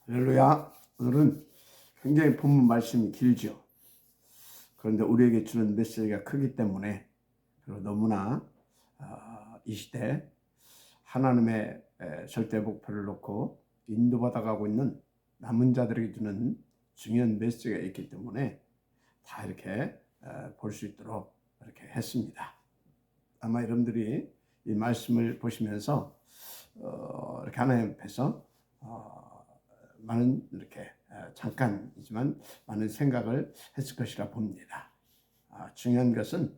할렐루야. 오늘은 굉장히 본문 말씀이 길죠. 그런데 우리에게 주는 메시지가 크기 때문에, 그리고 너무나 이 시대 하나님의 절대 목표를 놓고 인도받아가고 있는 남은 자들에게 주는 중요한 메시지가 있기 때문에 다 이렇게 볼 수 있도록 이렇게 했습니다. 아마 여러분들이 이 말씀을 보시면서 이렇게 하나님 앞에서 많은 이렇게 잠깐이지만 많은 생각을 했을 것이라 봅니다. 중요한 것은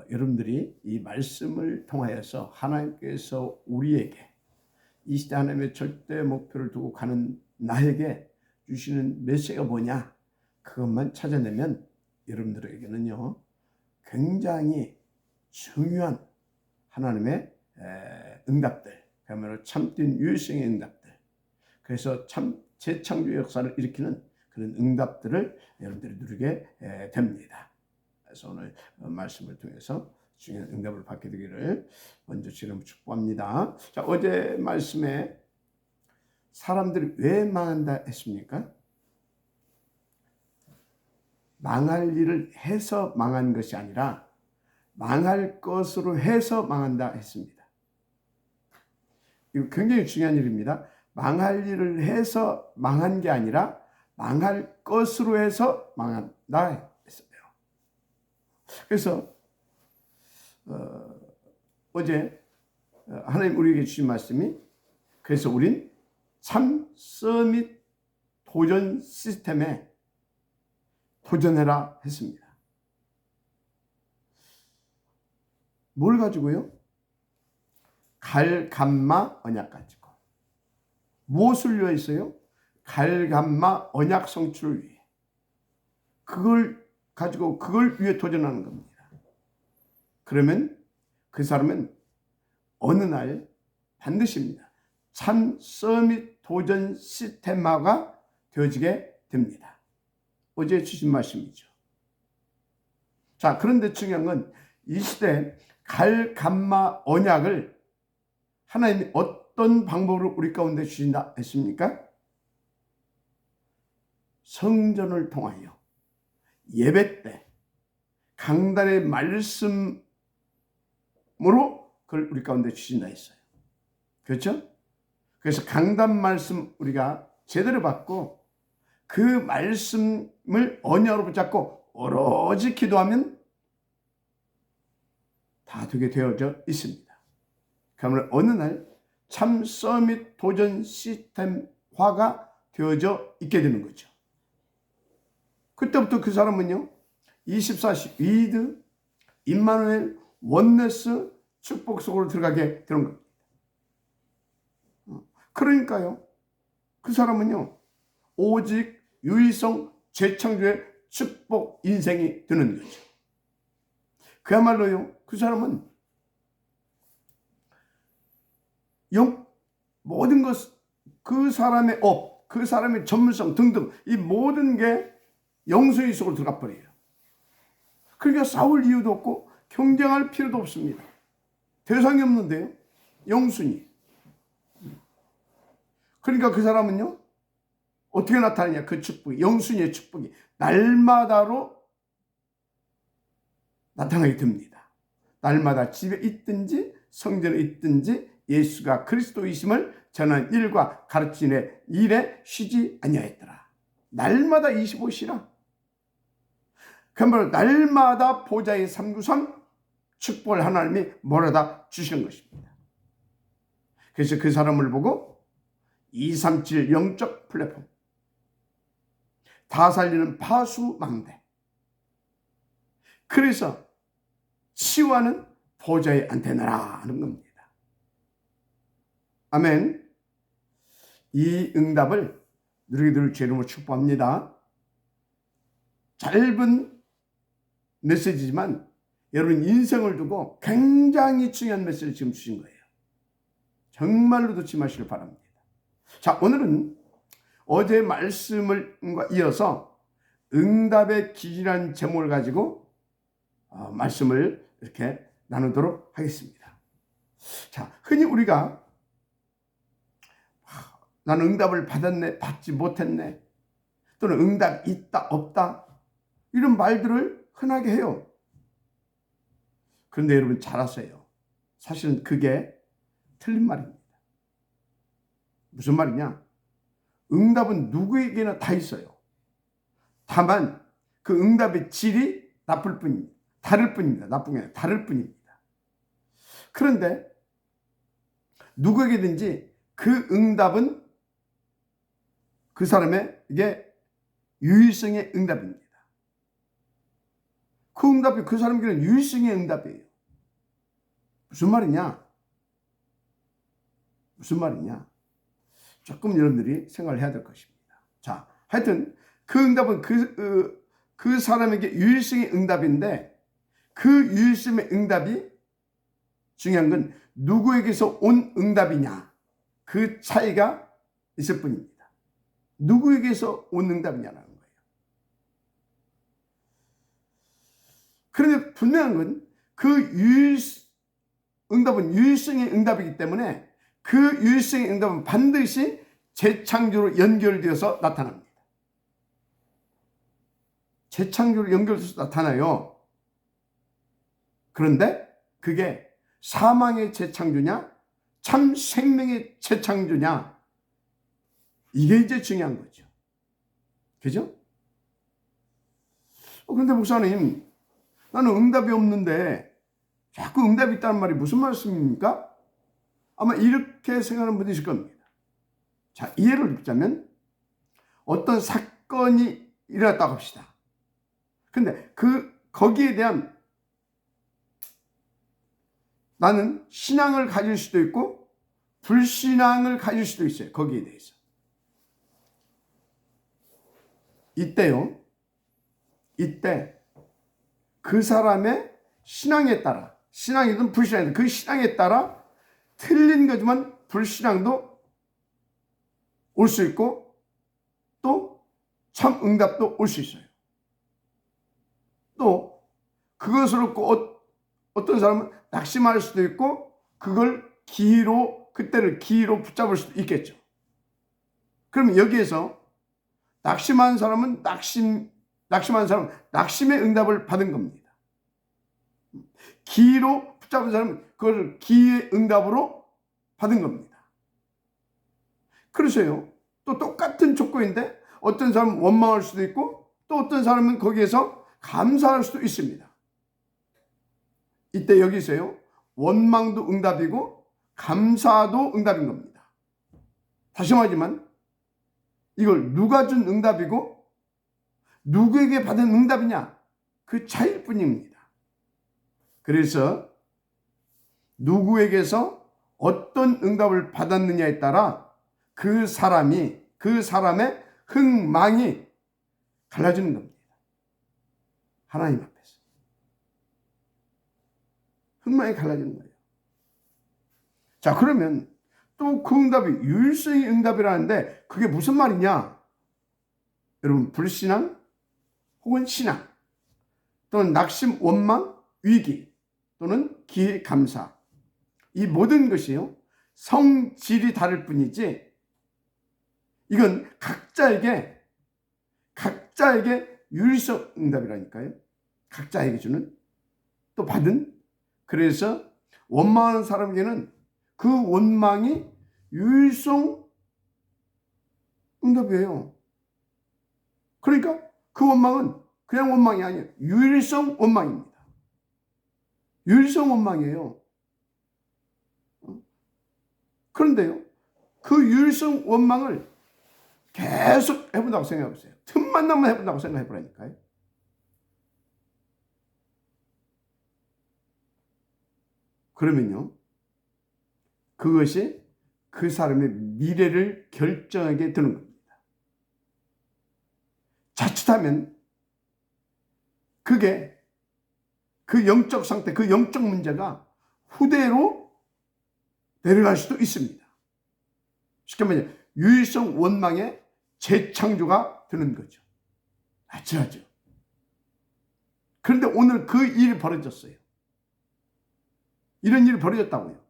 여러분들이 이 말씀을 통하여서 하나님께서 우리에게 이 시대 하나님의 절대 목표를 두고 가는 나에게 주시는 메시지가 뭐냐, 그것만 찾아내면 여러분들에게는요 굉장히 중요한 하나님의 응답들, 그야말로 참된 유일성의 응답들, 그래서 참 재창조 역사를 일으키는 그런 응답들을 여러분들이 누리게 됩니다. 그래서 오늘 말씀을 통해서 중요한 응답을 받게 되기를 먼저 지금 축복합니다. 자, 어제 말씀에 사람들이 왜 망한다 했습니까? 망할 일을 해서 망한 것이 아니라 망할 것으로 해서 망한다 했습니다. 이거 굉장히 중요한 일입니다. 망할 일을 해서 망한 게 아니라 망할 것으로 해서 망한다 했어요. 그래서 어제 하나님 우리에게 주신 말씀이, 그래서 우린 참서 및 도전 시스템에 도전해라 했습니다. 뭘 가지고요? 갈감마 언약 가지고. 무엇을 위해 있어요? 갈감마 언약 성취를 위해. 그걸 가지고 그걸 위해 도전하는 겁니다. 그러면 그 사람은 어느 날 반드시입니다. 참 서밋 도전 시스템화가 되어지게 됩니다. 어제 주신 말씀이죠. 자, 그런데 중요한 건 이 시대 갈감마 언약을 하나님이 어떤 방법으로 우리 가운데 주신다 했습니까? 성전을 통하여 예배 때 강단의 말씀으로 그걸 우리 가운데 주신다 했어요. 그렇죠? 그래서 강단 말씀 우리가 제대로 받고 그 말씀을 언약으로 붙잡고 오로지 기도하면 다 되게 되어져 있습니다. 그러면 어느 날 참 서밋 도전 시스템화가 되어져 있게 되는 거죠. 그때부터 그 사람은요 24시 위드 임마누엘 원네스 축복 속으로 들어가게 되는 겁니다. 그러니까요 그 사람은요 오직 유일성 재창조의 축복 인생이 되는 거죠. 그야말로요 그 사람은 모든 것, 그 사람의 업, 그 사람의 전문성 등등 이 모든 게 영성의 속으로 들어가 버려요. 그러니까 싸울 이유도 없고 경쟁할 필요도 없습니다. 대상이 없는데요, 영순이. 그러니까 그 사람은요 어떻게 나타나냐, 그 축복이, 영순이의 축복이 날마다로 나타나게 됩니다. 날마다 집에 있든지 성전에 있든지 예수가 그리스도이심을 전하는 일과 가르치는 일에 쉬지 아니하였더라. 날마다 25시라. 그야말로 날마다 보좌의 393 축복을 하나님이 몰아다 주시는 것입니다. 그래서 그 사람을 보고 237 영적 플랫폼, 다 살리는 파수망대, 그래서 치유하는 보좌의 안테나라 하는 겁니다. 아멘. 이 응답을 누리게 될 주 이름으로 축복합니다. 짧은 메시지지만 여러분 인생을 두고 굉장히 중요한 메시지를 지금 주신 거예요. 정말로 놓지 마시길 바랍니다. 자, 오늘은 어제 말씀을 이어서 응답의 기준이라는 제목을 가지고 말씀을 이렇게 나누도록 하겠습니다. 자, 흔히 우리가 나는 응답을 받았네, 받지 못했네, 또는 응답 있다, 없다, 이런 말들을 흔하게 해요. 그런데 여러분 잘 아세요. 사실은 그게 틀린 말입니다. 무슨 말이냐? 응답은 누구에게나 다 있어요. 다만 그 응답의 질이 나쁠 뿐입니다. 다를 뿐입니다. 나쁜 게 아니라 다를 뿐입니다. 그런데 누구에게든지 그 응답은 그 사람에게 유일성의 응답입니다. 그 응답이 그 사람에게는 유일성의 응답이에요. 무슨 말이냐? 무슨 말이냐? 조금 여러분들이 생각을 해야 될 것입니다. 자, 하여튼 그 응답은 그 사람에게 유일성의 응답인데, 그 유일성의 응답이 중요한 건 누구에게서 온 응답이냐, 그 차이가 있을 뿐입니다. 누구에게서 온 응답이냐라는 거예요. 그런데 분명한 건 그 응답은 유일성의 응답이기 때문에 그 유일성의 응답은 반드시 재창조로 연결되어서 나타납니다. 재창조로 연결돼서 나타나요. 그런데 그게 사망의 재창조냐, 참 생명의 재창조냐, 이게 이제 중요한 거죠. 그죠? 그런데 목사님, 나는 응답이 없는데 자꾸 응답이 있다는 말이 무슨 말씀입니까? 아마 이렇게 생각하는 분이 있을 겁니다. 자, 이해를 돕자면 어떤 사건이 일어났다고 합시다. 근데 거기에 대한 나는 신앙을 가질 수도 있고 불신앙을 가질 수도 있어요. 거기에 대해서. 이때 그 사람의 신앙에 따라, 신앙이든 불신앙이든 그 신앙에 따라 틀린 거지만 불신앙도 올 수 있고 또 참 응답도 올 수 있어요. 또 그것으로 어떤 사람은 낙심할 수도 있고 그때를 기회로 붙잡을 수도 있겠죠. 그러면 여기에서 낙심한 사람은 낙심의 응답을 받은 겁니다. 기회로 붙잡은 사람은 그걸 기회의 응답으로 받은 겁니다. 그러세요. 또 똑같은 조건인데 어떤 사람은 원망할 수도 있고 또 어떤 사람은 거기에서 감사할 수도 있습니다. 이때 여기서요, 원망도 응답이고 감사도 응답인 겁니다. 다시 말하지만 이걸 누가 준 응답이고 누구에게 받은 응답이냐, 그 차이일 뿐입니다. 그래서 누구에게서 어떤 응답을 받았느냐에 따라 그 사람의 흥망이 갈라지는 겁니다. 하나님 앞에서 흥망이 갈라지는 거예요. 자, 그러면 또 그 응답이 유일성의 응답이라는데 그게 무슨 말이냐? 여러분, 불신앙 혹은 신앙 또는 낙심, 원망, 위기 또는 기회, 감사, 이 모든 것이요, 성질이 다를 뿐이지 이건 각자에게 유일성 응답이라니까요. 각자에게 주는, 또 받은. 그래서 원망하는 사람에게는 그 원망이 유일성 응답이에요. 그러니까 그 원망은 그냥 원망이 아니에요. 유일성 원망입니다. 유일성 원망이에요. 그런데요, 그 유일성 원망을 계속 해본다고 생각해보세요. 틈만 나면 해본다고 생각해보라니까요. 그러면요, 그것이 그 사람의 미래를 결정하게 되는 겁니다. 자칫하면 그게 그 영적 상태, 그 영적 문제가 후대로 내려갈 수도 있습니다. 쉽게 말하면 유일성 원망의 재창조가 되는 거죠. 아찔하죠. 그런데 오늘 그 일이 벌어졌어요. 이런 일이 벌어졌다고요.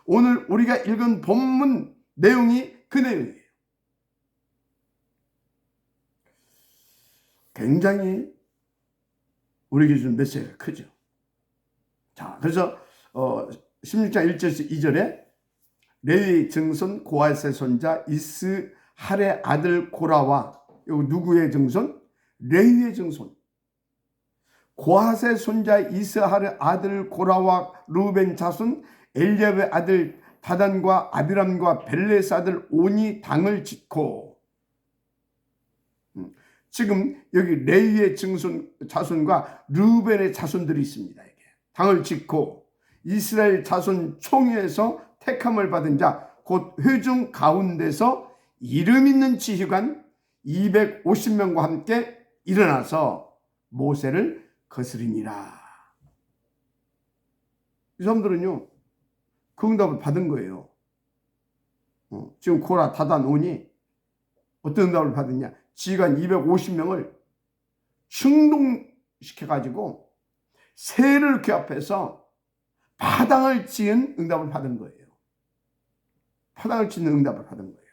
오늘 우리가 읽은 본문 내용이 그 내용이에요. 굉장히 우리에게 주는 메시지가 크죠. 자, 그래서 16장 1절에서 2절에 레위 증손 고핫의 손자 이스할의 아들 고라와, 이거 누구의 증손? 레위의 증손. 고핫의 손자 이스할의 아들 고라와 루벤 자손 엘리압의 아들 다단과 아비람과 벨레스 아들 온이 당을 짓고, 지금 여기 레위의 증손 자손과 루벤의 자손들이 있습니다. 이게 당을 짓고 이스라엘 자손 총회에서 택함을 받은 자 곧 회중 가운데서 이름 있는 지휘관 250명과 함께 일어나서 모세를 거스리니라. 이 사람들은요 그 응답을 받은 거예요. 지금 고라 다단 온이 어떤 응답을 받았냐? 지휘관 250명을 충동시켜가지고 새를 규합해서 파당을 지은 응답을 받은 거예요. 파당을 짓는 응답을 받은 거예요.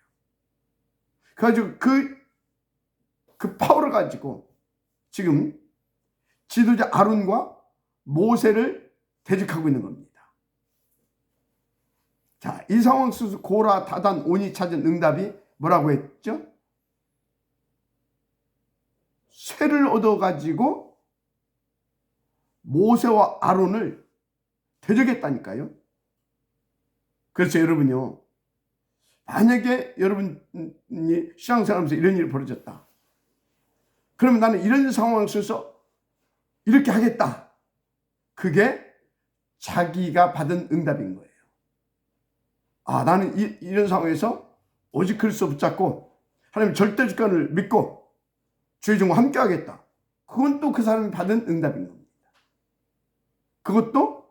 그래가지고 그 파워를 가지고 지금 지도자 아론과 모세를 대적하고 있는 겁니다. 자, 이 상황 속에서 고라, 다단, 온이 찾은 응답이 뭐라고 했죠? 쇠를 얻어가지고 모세와 아론을 대적했다니까요. 그래서 여러분요, 만약에 여러분이 신앙생활하면서 이런 일이 벌어졌다. 그러면 나는 이런 상황 속에서 이렇게 하겠다. 그게 자기가 받은 응답인 거예요. 아, 나는 이런 상황에서 오직 그리스도 붙잡고 하나님 절대 주권을 믿고 주의 종과 함께 하겠다. 그건 또 그 사람이 받은 응답인 겁니다. 그것도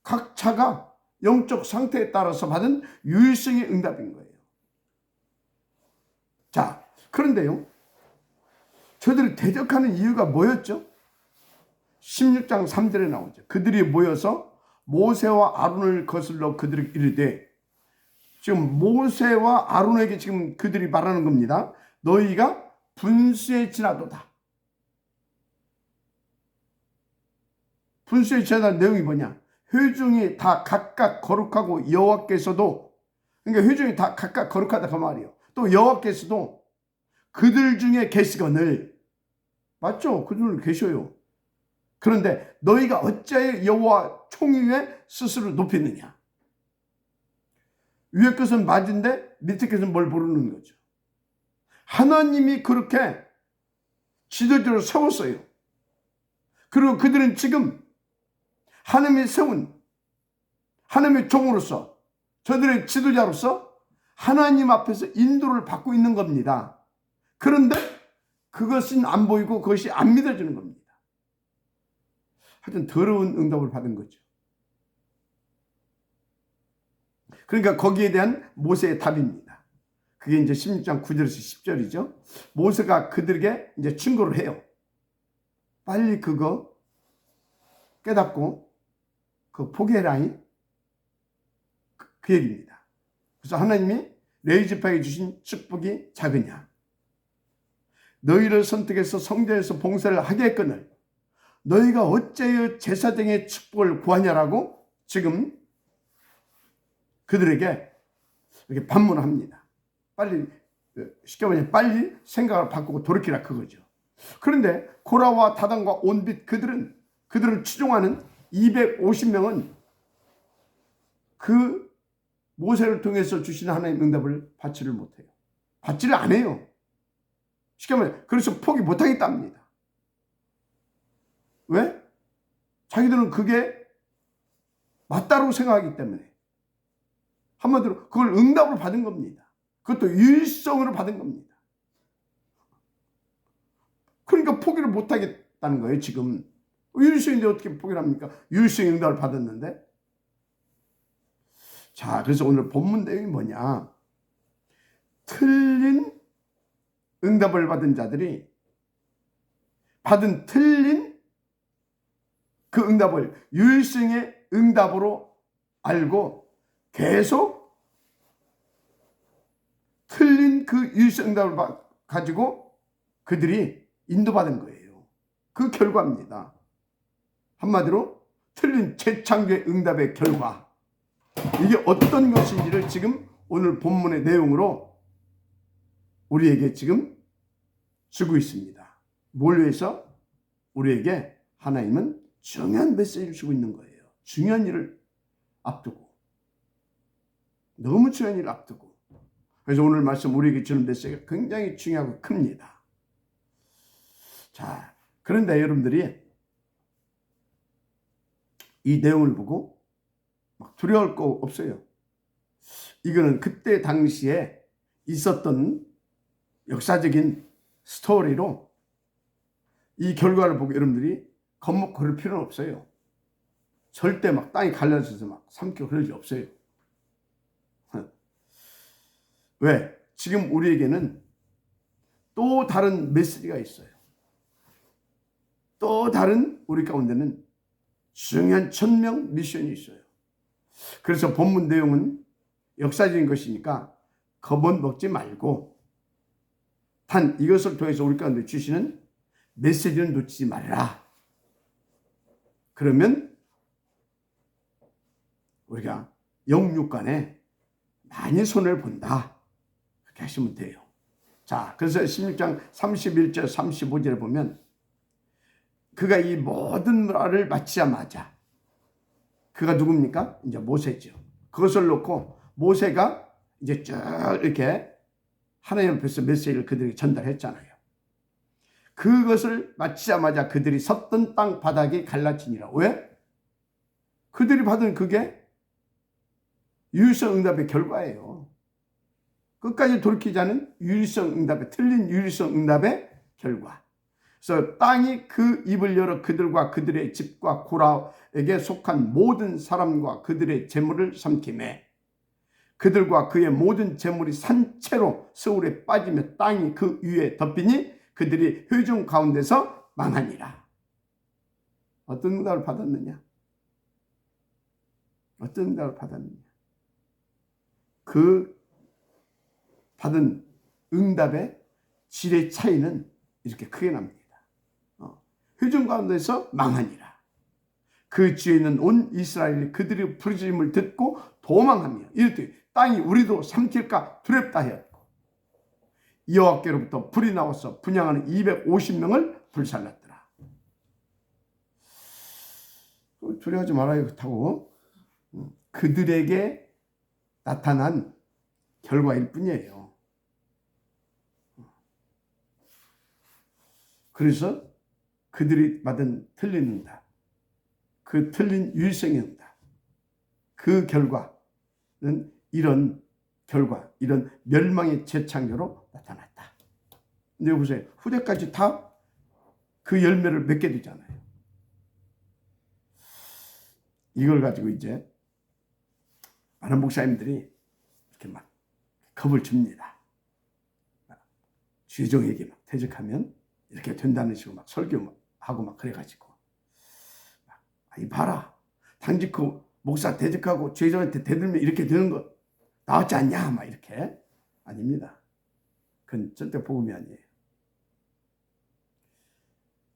각자가 영적 상태에 따라서 받은 유일성의 응답인 거예요. 자, 그런데요, 저들이 대적하는 이유가 뭐였죠? 16장 3절에 나오죠. 그들이 모여서 모세와 아론을 거슬러 그들에게 이르되, 지금 모세와 아론에게 지금 그들이 말하는 겁니다. 너희가 분수에 지나도다. 분수에 지나다는 내용이 뭐냐? 회중이 다 각각 거룩하고 여호와께서도, 그러니까 회중이 다 각각 거룩하다 그 말이에요. 또 여호와께서도 그들 중에 계시거늘, 맞죠? 그들 계셔요. 그런데 너희가 어찌하여 여호와 총위에 스스로 높이느냐? 위에 것은 맞은데 밑에 것은 뭘 모르는 거죠. 하나님이 그렇게 지도자로 세웠어요. 그리고 그들은 지금 하나님이 세운 하나님의 종으로서, 저들의 지도자로서 하나님 앞에서 인도를 받고 있는 겁니다. 그런데 그것은 안 보이고 그것이 안 믿어지는 겁니다. 하여튼 더러운 응답을 받은 거죠. 그러니까 거기에 대한 모세의 답입니다. 그게 이제 16장 9절에서 10절이죠. 모세가 그들에게 이제 충고를 해요. 빨리 그거 깨닫고 그 포기해라잉. 그 얘기입니다. 그래서 하나님이 레위 지파에게 주신 축복이 작으냐? 너희를 선택해서 성전에서 봉사를 하게 했거늘 너희가 어째여 제사 등의 축복을 구하냐라고 지금 그들에게 이렇게 반문을 합니다. 빨리, 쉽게 말하면 빨리 생각을 바꾸고 돌이키라 그거죠. 그런데 고라와 다단과 온빛 그들을 추종하는 250명은 그 모세를 통해서 주신 하나님의 응답을 받지를 못해요. 받지를 안 해요. 쉽게 말하면 그래서 포기 못하겠다 합니다. 왜? 자기들은 그게 맞다고 생각하기 때문에. 한마디로 그걸 응답을 받은 겁니다. 그것도 유일성으로 받은 겁니다. 그러니까 포기를 못하겠다는 거예요. 지금 유일성인데 어떻게 포기를 합니까? 유일성의 응답을 받았는데. 자, 그래서 오늘 본문 내용이 뭐냐? 틀린 응답을 받은 자들이 받은 틀린 그 응답을 유일성의 응답으로 알고 계속 틀린 그 유일성답을 가지고 그들이 인도받은 거예요. 그 결과입니다. 한마디로 틀린 재창조의 응답의 결과. 이게 어떤 것인지를 지금 오늘 본문의 내용으로 우리에게 지금 주고 있습니다. 뭘 위해서? 우리에게 하나님은 중요한 메시지를 주고 있는 거예요. 중요한 일을 앞두고. 너무 중요한 일을 앞두고. 그래서 오늘 말씀 우리에게 주는 메시지가 굉장히 중요하고 큽니다. 자, 그런데 여러분들이 이 내용을 보고 막 두려울 거 없어요. 이거는 그때 당시에 있었던 역사적인 스토리로 이 결과를 보고 여러분들이 겁먹을 필요는 없어요. 절대 막 땅이 갈라져서 막 삼키고 그럴 일 없어요. 왜? 지금 우리에게는 또 다른 메시지가 있어요. 또 다른 우리 가운데는 중요한 천명 미션이 있어요. 그래서 본문 내용은 역사적인 것이니까 겁은 먹지 말고 단 이것을 통해서 우리 가운데 주시는 메시지는 놓치지 말라. 그러면 우리가 영육간에 많이 손해를 본다. 그렇게 하시면 돼요. 자, 그래서 16장 31절 35절에 보면 그가 이 모든 말을 마치자마자 그가 누굽니까? 이제 모세죠. 그것을 놓고 모세가 이제 쭉 이렇게 하나님 앞에서 메시지를 그들에게 전달했잖아요. 그것을 마치자마자 그들이 섰던 땅 바닥이 갈라지니라. 왜? 그들이 받은 그게 유일성 응답의 결과예요. 끝까지 돌이키지 않은 유일성 응답의 틀린 유일성 응답의 결과. 그래서 땅이 그 입을 열어 그들과 그들의 집과 고라에게 속한 모든 사람과 그들의 재물을 삼키매 그들과 그의 모든 재물이 산채로 서울에 빠지며 땅이 그 위에 덮이니 그들이 회중 가운데서 망하니라. 어떤 응답을 받았느냐? 어떤 응답을 받았느냐? 그 받은 응답의 질의 차이는 이렇게 크게 납니다. 회중 가운데서 망하니라. 그 지에 있는 온 이스라엘이 그들의 부르짖음을 듣고 도망하며 이르되 땅이 우리도 삼킬까 두렵다 하였고 여호와께로부터 불이 나와서 분향하는 250명을 불살랐더라. 두려워하지 말아요. 그렇다고 그들에게 나타난 결과일 뿐이에요. 그래서 그들이 받은 틀린 응답, 그 틀린 유일성의 응답, 그 결과는 이런 결과, 이런 멸망의 재창조로 나타났다. 근데 보세요. 후대까지 다 그 열매를 맺게 되잖아요. 이걸 가지고 이제 많은 목사님들이 이렇게 막 겁을 줍니다. 주종에게 막 퇴직하면 이렇게 된다는 식으로 막 설교하고 막 그래가지고 이 봐라 당직 그 목사 퇴직하고 주종한테 대들면 이렇게 되는 거 나왔지 않냐 막 이렇게. 아닙니다. 그건 절대 복음이 아니에요.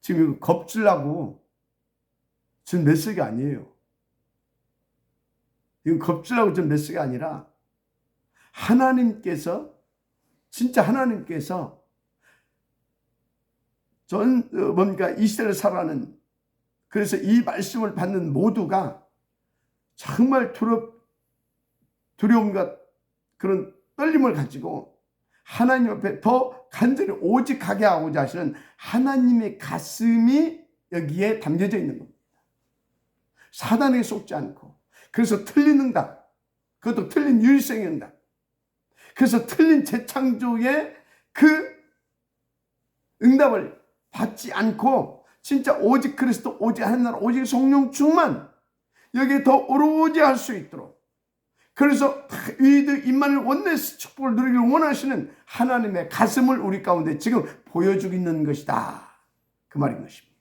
지금 겁주려고 준 메시지가 아니에요. 이건 겁주려고 준 메시지가 아니라 하나님께서 진짜 하나님께서 뭔가 이 시대를 살아가는 그래서 이 말씀을 받는 모두가 정말 두려움과 그런 떨림을 가지고 하나님 앞에 더 간절히 오직하게 하고자 하시는 하나님의 가슴이 여기에 담겨져 있는 겁니다. 사단에게 속지 않고 그래서 틀린 응답, 그것도 틀린 유일성의 응답, 그래서 틀린 재창조의 그 응답을 받지 않고 진짜 오직 그리스도, 오직 하나님, 오직 성령 충만 여기에 더 오로지 할 수 있도록 그래서 위드 임마누엘 원네스 축복을 누리기를 원하시는 하나님의 가슴을 우리 가운데 지금 보여주고 있는 것이다. 그 말인 것입니다.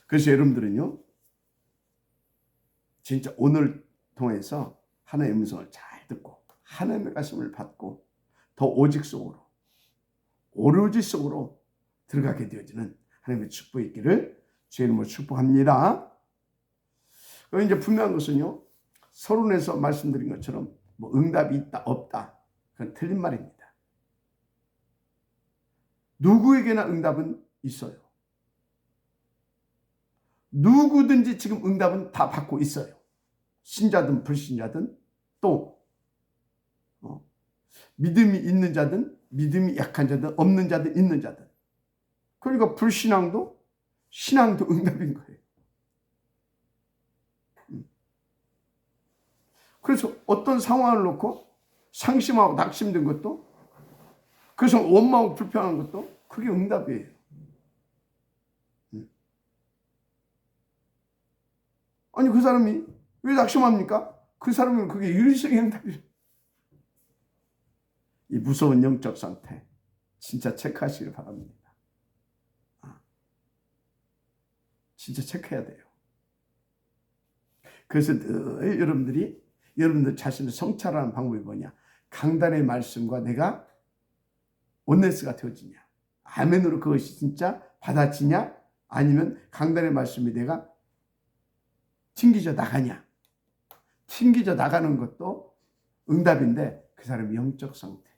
그래서 여러분들은요 진짜 오늘 통해서 하나님의 음성을 잘 듣고 하나님의 가심을 받고 더 오직 속으로 오로지 속으로 들어가게 되어지는 하나님의 축복이 있기를 주의 이름으로 축복합니다. 그리고 이제 분명한 것은요, 서론에서 말씀드린 것처럼 뭐 응답이 있다 없다 그건 틀린 말입니다. 누구에게나 응답은 있어요. 누구든지 지금 응답은 다 받고 있어요. 신자든 불신자든 또 믿음이 있는 자든 믿음이 약한 자든 없는 자든 있는 자든. 그러니까 불신앙도 신앙도 응답인 거예요. 그래서 어떤 상황을 놓고 상심하고 낙심된 것도, 그래서 원망하고 불평한 것도 그게 응답이에요. 아니 그 사람이 왜 낙심합니까? 그 사람은 그게 일생의 응답이에요. 이 무서운 영적 상태 진짜 체크하시길 바랍니다. 진짜 체크해야 돼요. 그래서 늘 여러분들 자신을 성찰하는 방법이 뭐냐? 강단의 말씀과 내가 온네스가 되어지냐? 아멘으로 그것이 진짜 받아지냐? 아니면 강단의 말씀이 내가 튕기져 나가냐? 튕기져 나가는 것도 응답인데 그 사람의 영적 상태.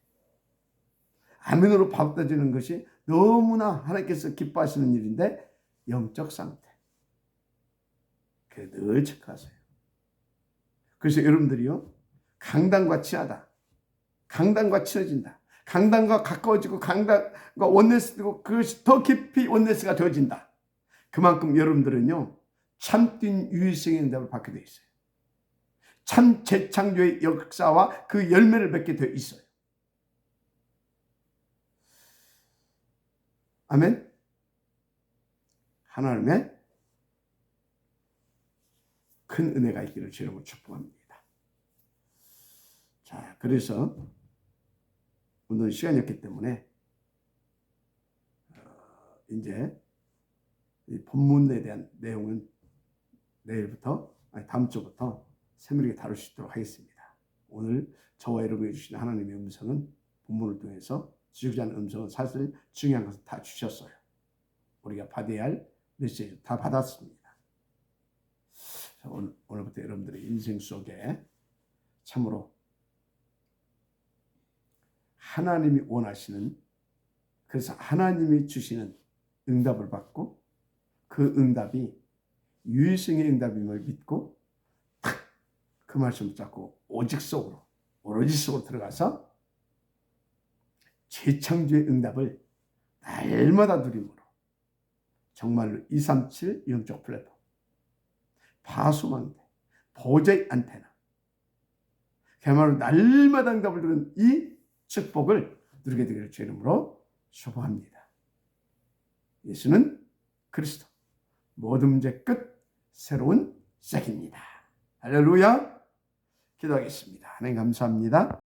아멘으로 받아지는 것이 너무나 하나님께서 기뻐하시는 일인데 영적 상태. 그래 늘 체크하세요. 그래서 여러분들이요, 강단과 친하다. 강단과 친해진다. 강단과 가까워지고 강단과 원네스 되고 그것이 더 깊이 원네스가 되어진다. 그만큼 여러분들은요, 참된 유일성의 응답을 받게 되어 있어요. 참 재창조의 역사와 그 열매를 맺게 되어 있어요. 아멘. 하나님의 큰 은혜가 있기를 주님으로 축복합니다. 자, 그래서 오늘 시간이 없기 때문에 이제 이 본문에 대한 내용은 다음 주부터 세밀하게 다룰 수 있도록 하겠습니다. 오늘 저와 여러분이 주신 하나님의 음성은 본문을 통해서 주시고자 하는 음성은 사실 중요한 것을 다 주셨어요. 우리가 받아야 할 메시지 다 받았습니다. 자, 오늘부터 여러분들의 인생 속에 참으로 하나님이 원하시는, 그래서 하나님이 주시는 응답을 받고 그 응답이 유일성의 응답임을 믿고 그 말씀을 잡고 오직 속으로 오로지 속으로 들어가서 재창조의 응답을 날마다 누림으로 정말로 237 영적 플랫폼, 파수망대, 보좌의 안테나, 그야말로 날마다 응답을 들은 이 축복을 누리게 되기를 주의 이름으로 축복합니다. 예수는 그리스도, 모든 문제 끝, 새로운 시작입니다. 할렐루야. 기도하겠습니다. 하나님 감사합니다.